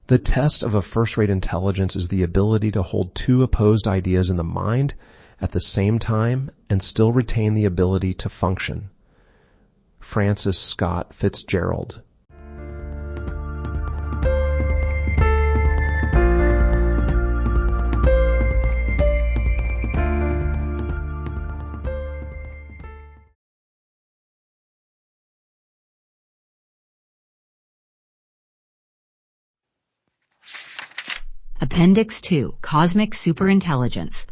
The test of a first-rate intelligence is the ability to hold two opposed ideas in the mind at the same time and still retain the ability to function. Francis Scott Fitzgerald. Appendix 2, Cosmic Superintelligence.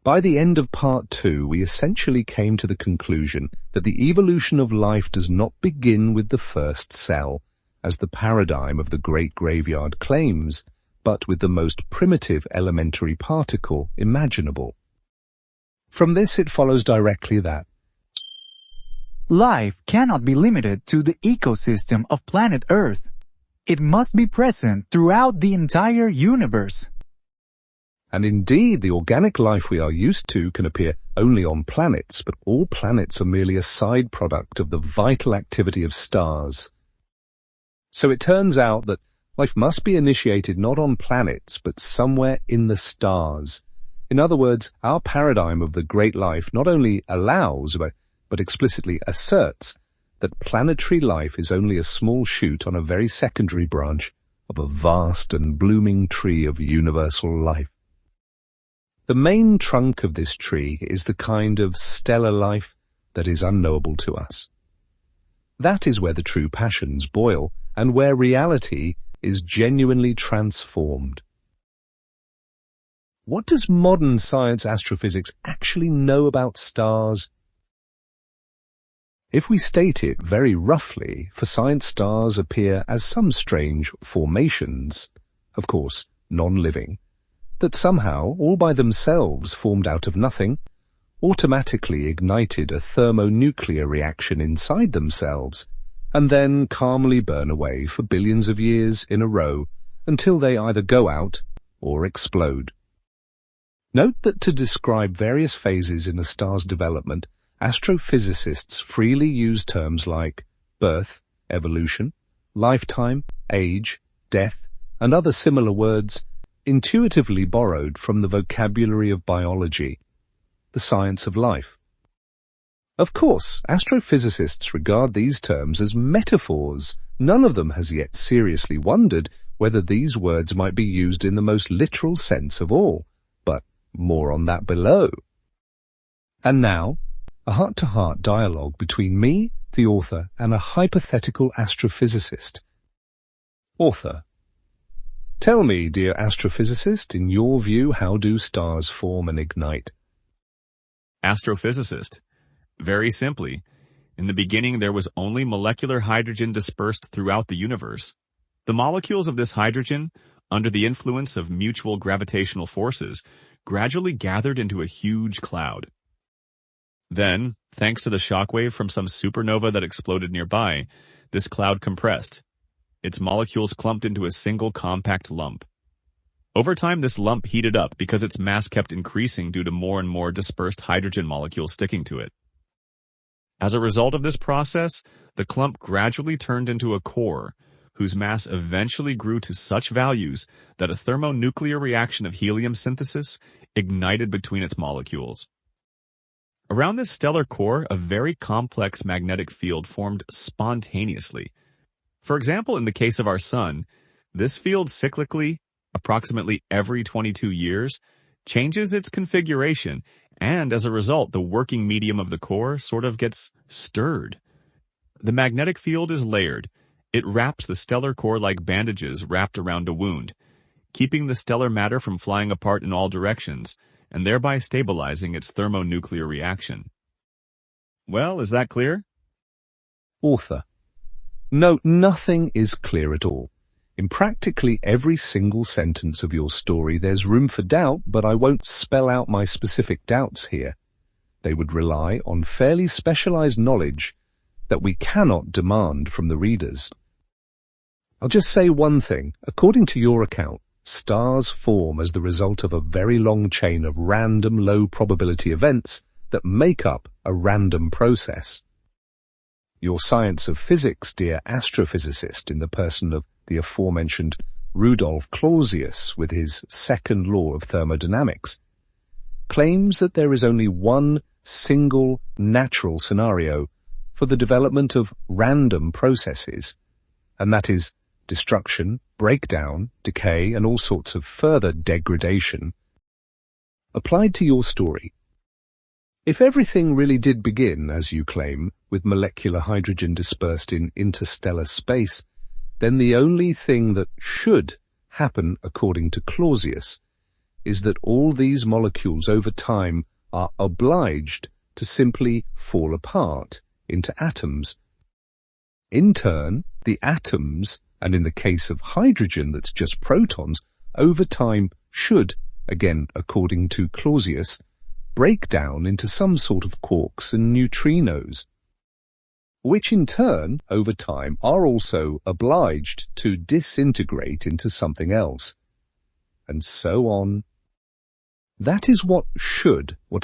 By the end of Part 2, we essentially came to the conclusion that the evolution of life does not begin with the first cell, as the paradigm of the Great Graveyard claims, but with the most primitive elementary particle imaginable. From this it follows directly that life cannot be limited to the ecosystem of planet Earth. It must be present throughout the entire universe. And indeed, the organic life we are used to can appear only on planets, but all planets are merely a side product of the vital activity of stars. So it turns out that life must be initiated not on planets, but somewhere in the stars. In other words, our paradigm of the great life not only allows, but explicitly asserts that planetary life is only a small shoot on a very secondary branch of a vast and blooming tree of universal life. The main trunk of this tree is the kind of stellar life that is unknowable to us. That is where the true passions boil, and where reality is genuinely transformed. What does modern science astrophysics actually know about stars? If we state it very roughly, for science stars appear as some strange formations, of course non-living, that somehow, all by themselves formed out of nothing, automatically ignited a thermonuclear reaction inside themselves, and then calmly burn away for billions of years in a row until they either go out or explode. Note that to describe various phases in a star's development, astrophysicists freely use terms like birth, evolution, lifetime, age, death, and other similar words intuitively borrowed from the vocabulary of biology, the science of life. Of course, astrophysicists regard these terms as metaphors. None of them has yet seriously wondered whether these words might be used in the most literal sense of all, but more on that below. And now, a heart-to-heart dialogue between me, the author, and a hypothetical astrophysicist. Author: tell me, dear astrophysicist, in your view, how do stars form and ignite? Astrophysicist: very simply, in the beginning there was only molecular hydrogen dispersed throughout the universe. The molecules of this hydrogen, under the influence of mutual gravitational forces, gradually gathered into a huge cloud. Then, thanks to the shockwave from some supernova that exploded nearby, this cloud compressed. Its molecules clumped into a single compact lump. Over time, this lump heated up because its mass kept increasing due to more and more dispersed hydrogen molecules sticking to it. As a result of this process, the clump gradually turned into a core, whose mass eventually grew to such values that a thermonuclear reaction of helium synthesis ignited between its molecules. Around this stellar core, a very complex magnetic field formed spontaneously. For example, in the case of our Sun, this field cyclically, approximately every 22 years, changes its configuration, and as a result, the working medium of the core sort of gets stirred. The magnetic field is layered. It wraps the stellar core like bandages wrapped around a wound, keeping the stellar matter from flying apart in all directions, and thereby stabilizing its thermonuclear reaction. Well, is that clear? Author: no, nothing is clear at all. In practically every single sentence of your story there's room for doubt, but I won't spell out my specific doubts here. They would rely on fairly specialized knowledge that we cannot demand from the readers. I'll just say one thing. According to your account, stars form as the result of a very long chain of random low-probability events that make up a random process. Your science of physics, dear astrophysicist, in the person of the aforementioned Rudolf Clausius, with his second law of thermodynamics, claims that there is only one single natural scenario for the development of random processes, and that is destruction, breakdown, decay, and all sorts of further degradation. Applied to your story, if everything really did begin, as you claim, with molecular hydrogen dispersed in interstellar space, then the only thing that should happen, according to Clausius, is that all these molecules over time are obliged to simply fall apart into atoms. In turn, the atoms, and in the case of hydrogen that's just protons, over time should, again according to Clausius, break down into some sort of quarks and neutrinos, which in turn, over time, are also obliged to disintegrate into something else, and so on. That is what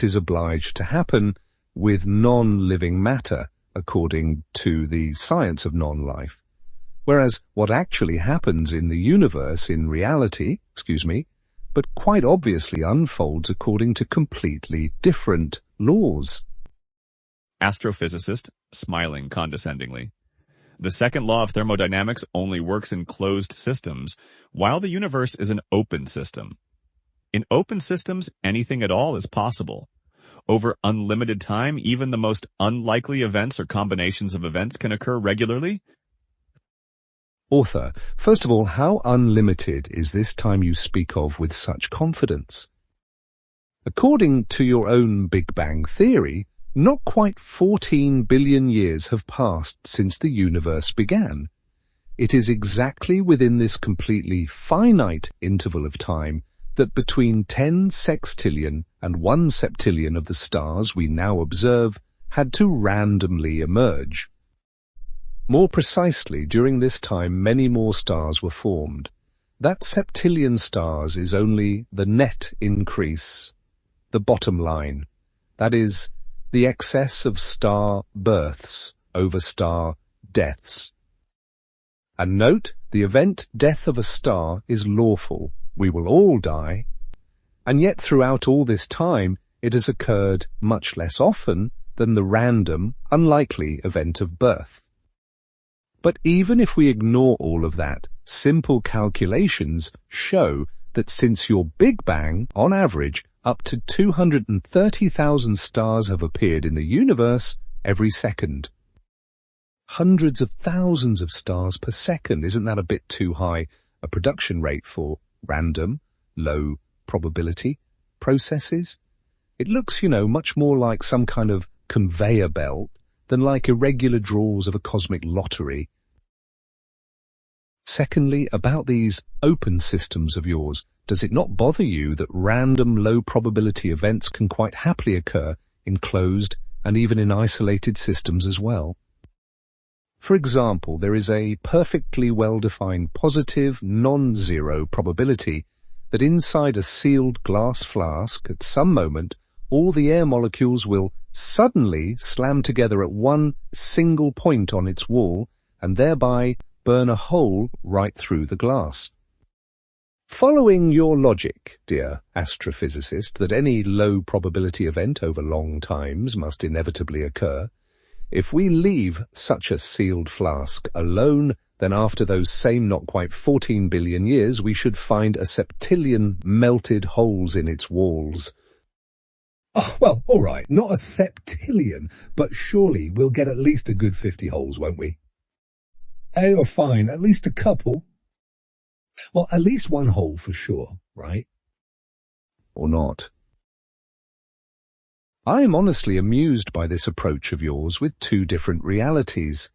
is obliged to happen with non-living matter, according to the science of non-life. Whereas what actually happens in the universe in reality, but quite obviously unfolds according to completely different laws. Astrophysicist, smiling condescendingly. The second law of thermodynamics only works in closed systems, while the universe is an open system. In open systems, anything at all is possible. Over unlimited time, even the most unlikely events or combinations of events can occur regularly. Author, first of all, how unlimited is this time you speak of with such confidence? According to your own Big Bang theory, not quite 14 billion years have passed since the universe began. It is exactly within this completely finite interval of time that between 10 sextillion and 1 septillion of the stars we now observe had to randomly emerge. More precisely, during this time many more stars were formed. That septillion stars is only the net increase, the bottom line. That is, the excess of star births over star deaths. And note, the event death of a star is lawful. We will all die. And yet throughout all this time, it has occurred much less often than the random, unlikely event of birth. But even if we ignore all of that, simple calculations show that since your Big Bang, on average, up to 230,000 stars have appeared in the universe every second. Hundreds of thousands of stars per second. Isn't that a bit too high a production rate for random, low probability processes? It looks, much more like some kind of conveyor belt than like irregular draws of a cosmic lottery. Secondly, about these open systems of yours, does it not bother you that random low-probability events can quite happily occur in closed and even in isolated systems as well? For example, there is a perfectly well-defined positive, non-zero probability that inside a sealed glass flask at some moment all the air molecules will suddenly slam together at one single point on its wall and thereby burn a hole right through the glass. Following your logic, dear astrophysicist, that any low-probability event over long times must inevitably occur, if we leave such a sealed flask alone, then after those same not quite 14 billion years, we should find a septillion melted holes in its walls. Oh, well, all right, not a septillion, but surely we'll get at least a good 50 holes, won't we? Oh, fine, at least a couple. Well, at least one hole for sure, right? Or not. I am honestly amused by this approach of yours with two different realities.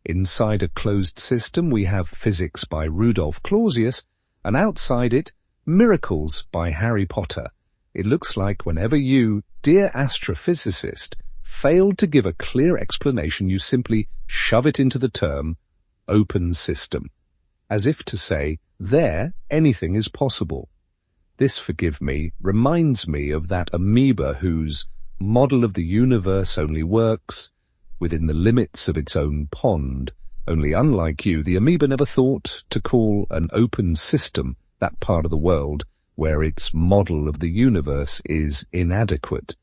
Inside a closed system we have physics by Rudolf Clausius, and outside it, miracles by Harry Potter. It looks like whenever you, dear astrophysicist, fail to give a clear explanation, you simply shove it into the term open system, as if to say, there anything is possible. This, forgive me, reminds me of that amoeba whose model of the universe only works within the limits of its own pond, Only unlike you, the amoeba never thought to call an open system that part of the world where its model of the universe is inadequate.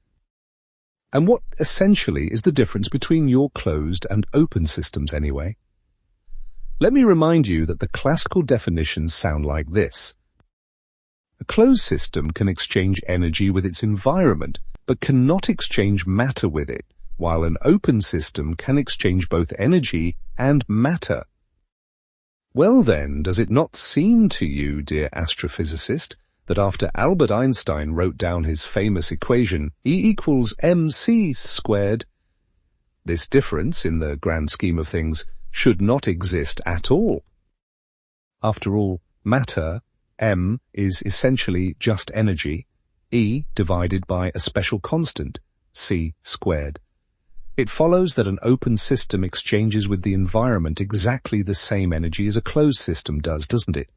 And what essentially is the difference between your closed and open systems anyway? Let me remind you that the classical definitions sound like this. A closed system can exchange energy with its environment, but cannot exchange matter with it, while an open system can exchange both energy and matter. Well then, does it not seem to you, dear astrophysicist, that after Albert Einstein wrote down his famous equation E=mc², this difference, in the grand scheme of things, should not exist at all? After all, matter, m, is essentially just energy, E divided by a special constant, c². It follows that an open system exchanges with the environment exactly the same energy as a closed system does, doesn't it?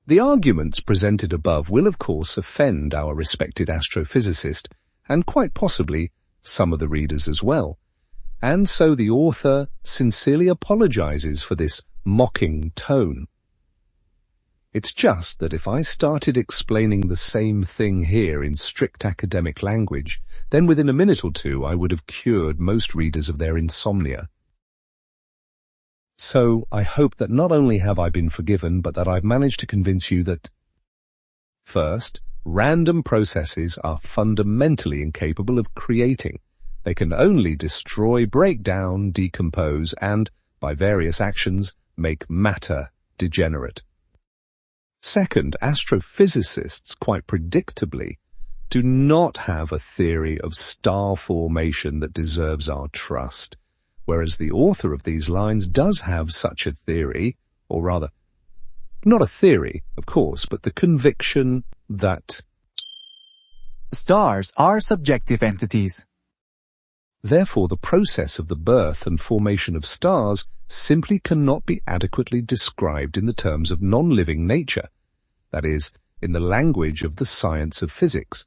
The arguments presented above will of course offend our respected astrophysicist, and quite possibly some of the readers as well, and so the author sincerely apologizes for this mocking tone. It's just that if I started explaining the same thing here in strict academic language, then within a minute or two I would have cured most readers of their insomnia. So I hope that not only have I been forgiven, but that I've managed to convince you that, first, random processes are fundamentally incapable of creating. They can only destroy, break down, decompose, and, by various actions, make matter degenerate. Second, astrophysicists, quite predictably, do not have a theory of star formation that deserves our trust, whereas the author of these lines does have such a theory, or rather, not a theory, of course, but the conviction that Stars are subjective entities. therefore the process of the birth and formation of stars simply cannot be adequately described in the terms of non-living nature, that is, in the language of the science of physics.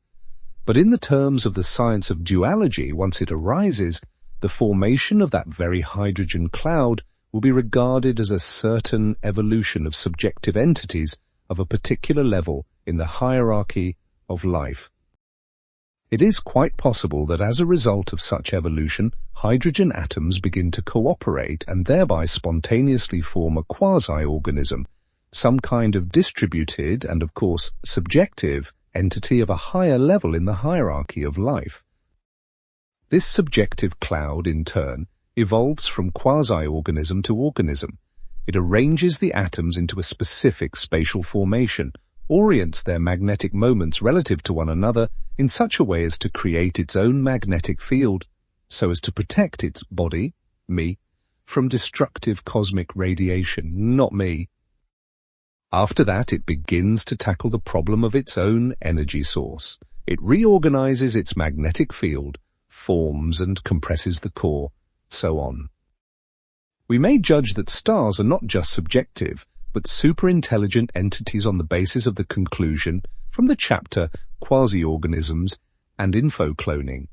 But in the terms of the science of duality, once it arises, the formation of that very hydrogen cloud will be regarded as a certain evolution of subjective entities of a particular level in the hierarchy of life. It is quite possible that as a result of such evolution, hydrogen atoms begin to cooperate and thereby spontaneously form a quasi-organism, some kind of distributed and, of course, subjective entity of a higher level in the hierarchy of life. This subjective cloud, in turn, evolves from quasi-organism to organism. It arranges the atoms into a specific spatial formation, orients their magnetic moments relative to one another in such a way as to create its own magnetic field, so as to protect its body, me, from destructive cosmic radiation, not me. After that, it begins to tackle the problem of its own energy source. It reorganizes its magnetic field, forms and compresses the core, so on. We may judge that stars are not just subjective, but superintelligent entities on the basis of the conclusion from the chapter Quasi-Organisms and Infocloning.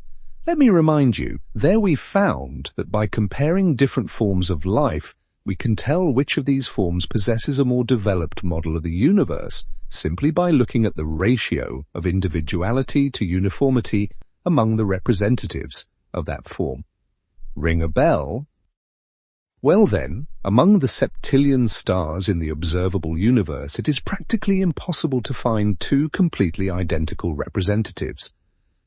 Let me remind you, there we found that by comparing different forms of life, we can tell which of these forms possesses a more developed model of the universe simply by looking at the ratio of individuality to uniformity among the representatives of that form. Ring a bell? Well then, among the septillion stars in the observable universe, it is practically impossible to find two completely identical representatives.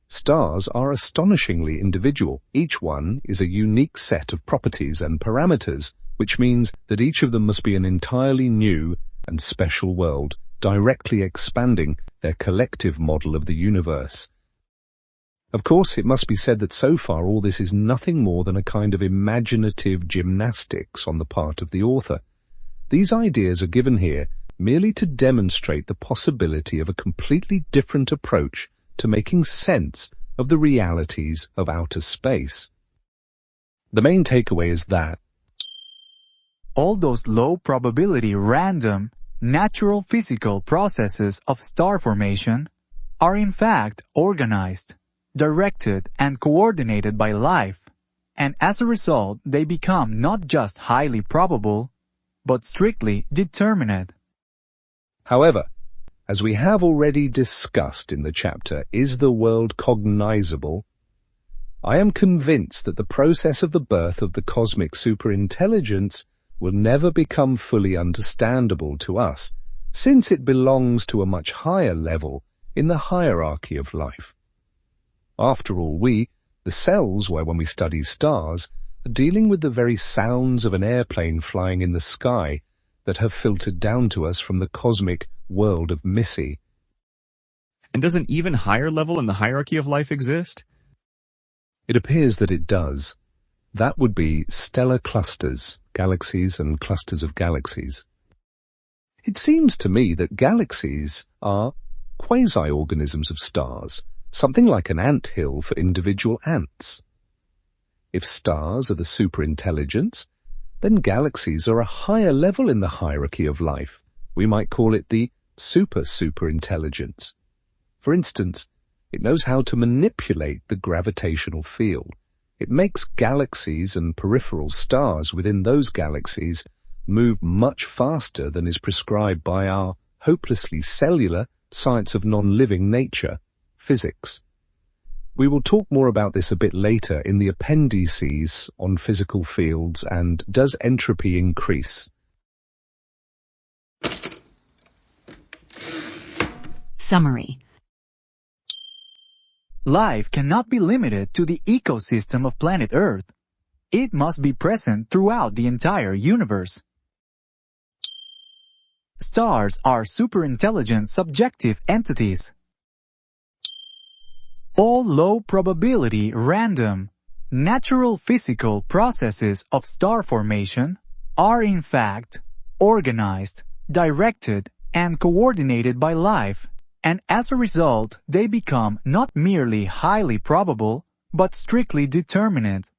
Stars are astonishingly individual. Each one is a unique set of properties and parameters, which means that each of them must be an entirely new and special world, directly expanding their collective model of the universe. Of course, it must be said that so far all this is nothing more than a kind of imaginative gymnastics on the part of the author. These ideas are given here merely to demonstrate the possibility of a completely different approach to making sense of the realities of outer space. The main takeaway is that all those low-probability, random, natural physical processes of star formation are in fact organized, directed, and coordinated by life, and as a result they become not just highly probable, but strictly determinate. However, as we have already discussed in the chapter, Is the World Cognizable?, I am convinced that the process of the birth of the cosmic superintelligence will never become fully understandable to us, since it belongs to a much higher level in the hierarchy of life. After all, we, the cells where when we study stars, are dealing with the very sounds of an airplane flying in the sky that have filtered down to us from the cosmic world of Missy. And does an even higher level in the hierarchy of life exist? It appears that it does. That would be stellar clusters, galaxies and clusters of galaxies. It seems to me that galaxies are quasi-organisms of stars, something like an anthill for individual ants. If stars are the superintelligence, then galaxies are a higher level in the hierarchy of life. We might call it the superintelligence. For instance, it knows how to manipulate the gravitational field. It makes galaxies and peripheral stars within those galaxies move much faster than is prescribed by our hopelessly cellular science of non-living nature, physics. We will talk more about this a bit later in the Appendices on physical fields and does entropy increase. Summary. Life cannot be limited to the ecosystem of planet Earth. It must be present throughout the entire universe. Stars are superintelligent subjective entities. All low-probability, random, natural physical processes of star formation are in fact organized, directed, and coordinated by life, and as a result they become not merely highly probable, but strictly determinate.